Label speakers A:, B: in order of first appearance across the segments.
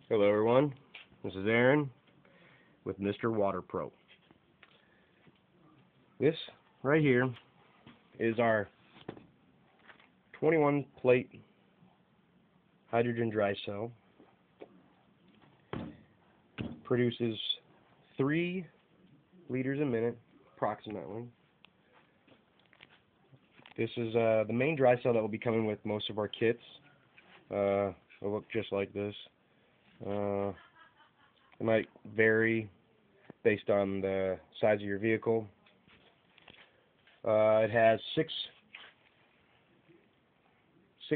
A: Hello everyone, this is Aaron with Mr. Water Pro. This right here is our 21 plate hydrogen dry cell. Produces 3 liters a minute approximately. This is the main dry cell that will be coming with most of our kits. It'll look just like this. It might vary based on the size of your vehicle. It has six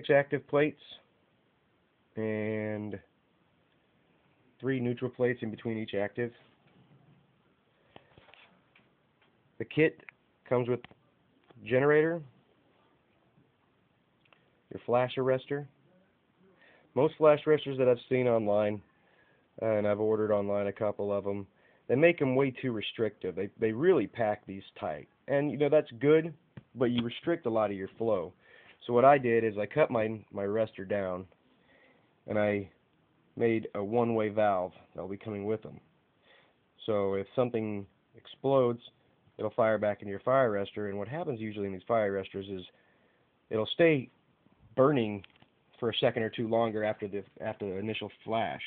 A: active plates and 3 neutral plates in between each active. The kit comes with generator, your flash arrestor. Most flash arrestors that I've seen online, and I've ordered online a couple of them, they make them way too restrictive. They really pack these tight. And you know, that's good, but you restrict a lot of your flow. So what I did is I cut my arrestor down and I made a one-way valve that will be coming with them. So if something explodes, it'll fire back into your fire arrestor, and what happens usually in these fire arrestors is it'll stay burning for a second or two longer after the initial flash.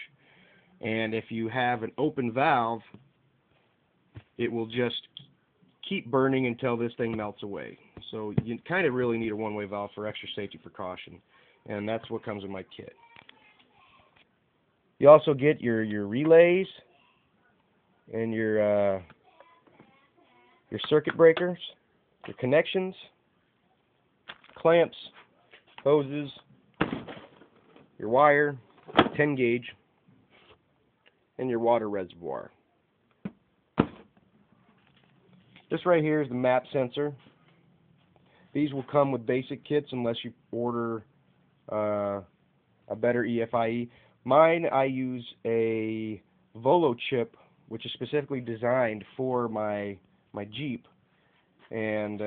A: And if you have an open valve, it will just keep burning until this thing melts away. So you kind of really need a one-way valve for extra safety precaution, and that's what comes in my kit. You also get your relays and your circuit breakers, your connections, clamps, hoses, your wire, 10 gauge, and your water reservoir. This right here is the map sensor. These will come with basic kits unless you order a better EFIE. Mine, I use a Volo chip, which is specifically designed for my Jeep. And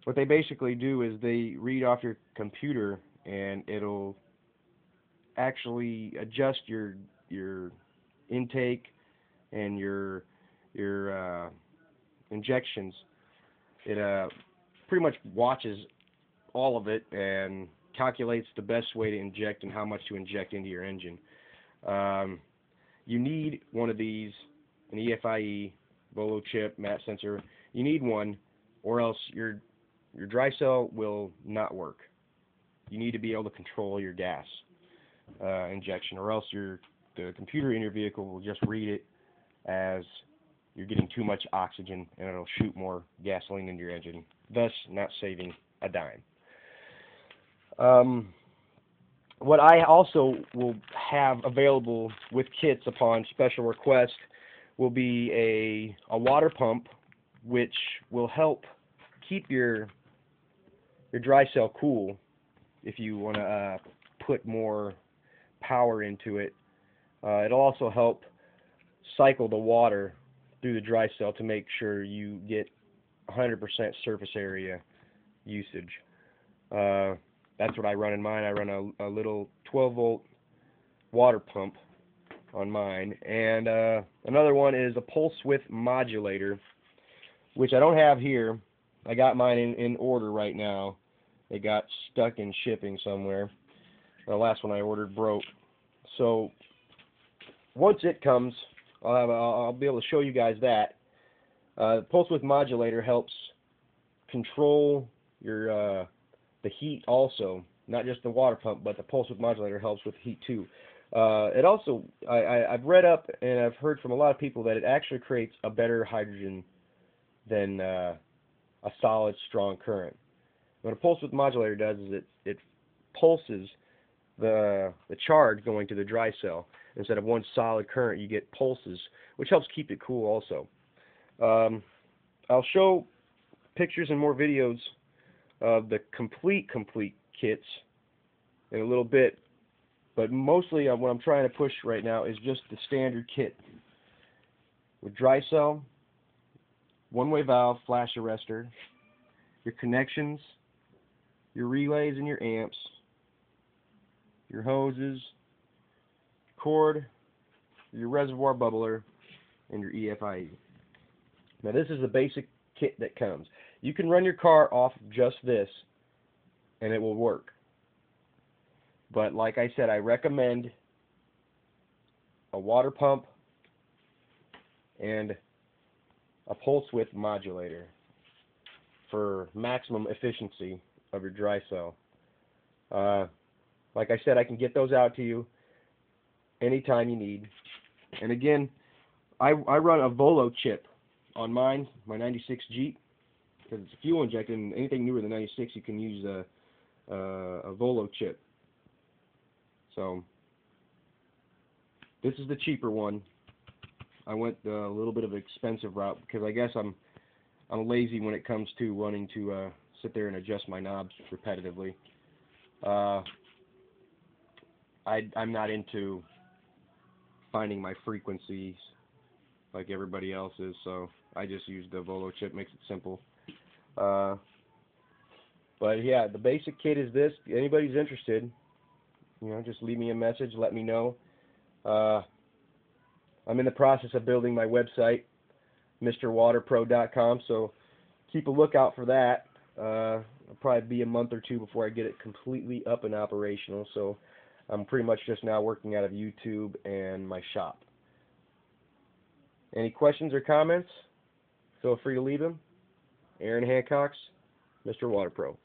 A: what they basically do is they read off your computer, and it'll actually adjust your intake and your injections. It pretty much watches all of it and calculates the best way to inject and how much to inject into your engine. You need one of these, an EFIE, Volo chip, map sensor. You need one, or else your dry cell will not work. You need to be able to control your gas injection, or else the computer in your vehicle will just read it as you're getting too much oxygen, and it'll shoot more gasoline into your engine, thus not saving a dime. What I also will have available with kits upon special request will be a water pump, which will help keep your dry cell cool if you want to put more power into it. It'll also help cycle the water through the dry cell to make sure you get 100% surface area usage. That's what I run in mine. I run a little 12-volt water pump on mine. And another one is a pulse width modulator, which I don't have here. I got mine in order right now. It got stuck in shipping somewhere. The last one I ordered broke. So once it comes, I'll be able to show you guys that. The pulse width modulator helps control your the heat also, not just the water pump, but the pulse width modulator helps with heat too. It also, I've read up and I've heard from a lot of people that it actually creates a better hydrogen than a solid strong current. What a pulse width modulator does is it pulses the charge going to the dry cell. Instead of one solid current, you get pulses, which helps keep it cool also. I'll show pictures and more videos of the complete kits in a little bit, but mostly what I'm trying to push right now is just the standard kit with dry cell, one-way valve, flash arrestor, your connections, your relays and your amps, your hoses, cord, your reservoir bubbler, and your EFIE. Now this is the basic kit that comes. You can run your car off just this and it will work. But like I said, I recommend a water pump and a pulse width modulator for maximum efficiency of your dry cell. Like I said, I can get those out to you anytime you need. And again, I run a Volo chip on mine, my 96 Jeep, because it's fuel injected, and anything newer than 96 you can use a Volo chip. So this is the cheaper one. I went a little bit of an expensive route because I guess I'm lazy when it comes to wanting to sit there and adjust my knobs repetitively. I'm not into finding my frequencies like everybody else is, so I just use the Volo chip. Makes it simple. But yeah, the basic kit is this. If anybody's interested, just leave me a message, let me know. I'm in the process of building my website, MrWaterPro.com, so keep a lookout for that. It'll probably be a month or two before I get it completely up and operational, so I'm pretty much just now working out of YouTube and my shop. Any questions or comments? Feel free to leave them. Aaron Hancock's Mr. Water Pro.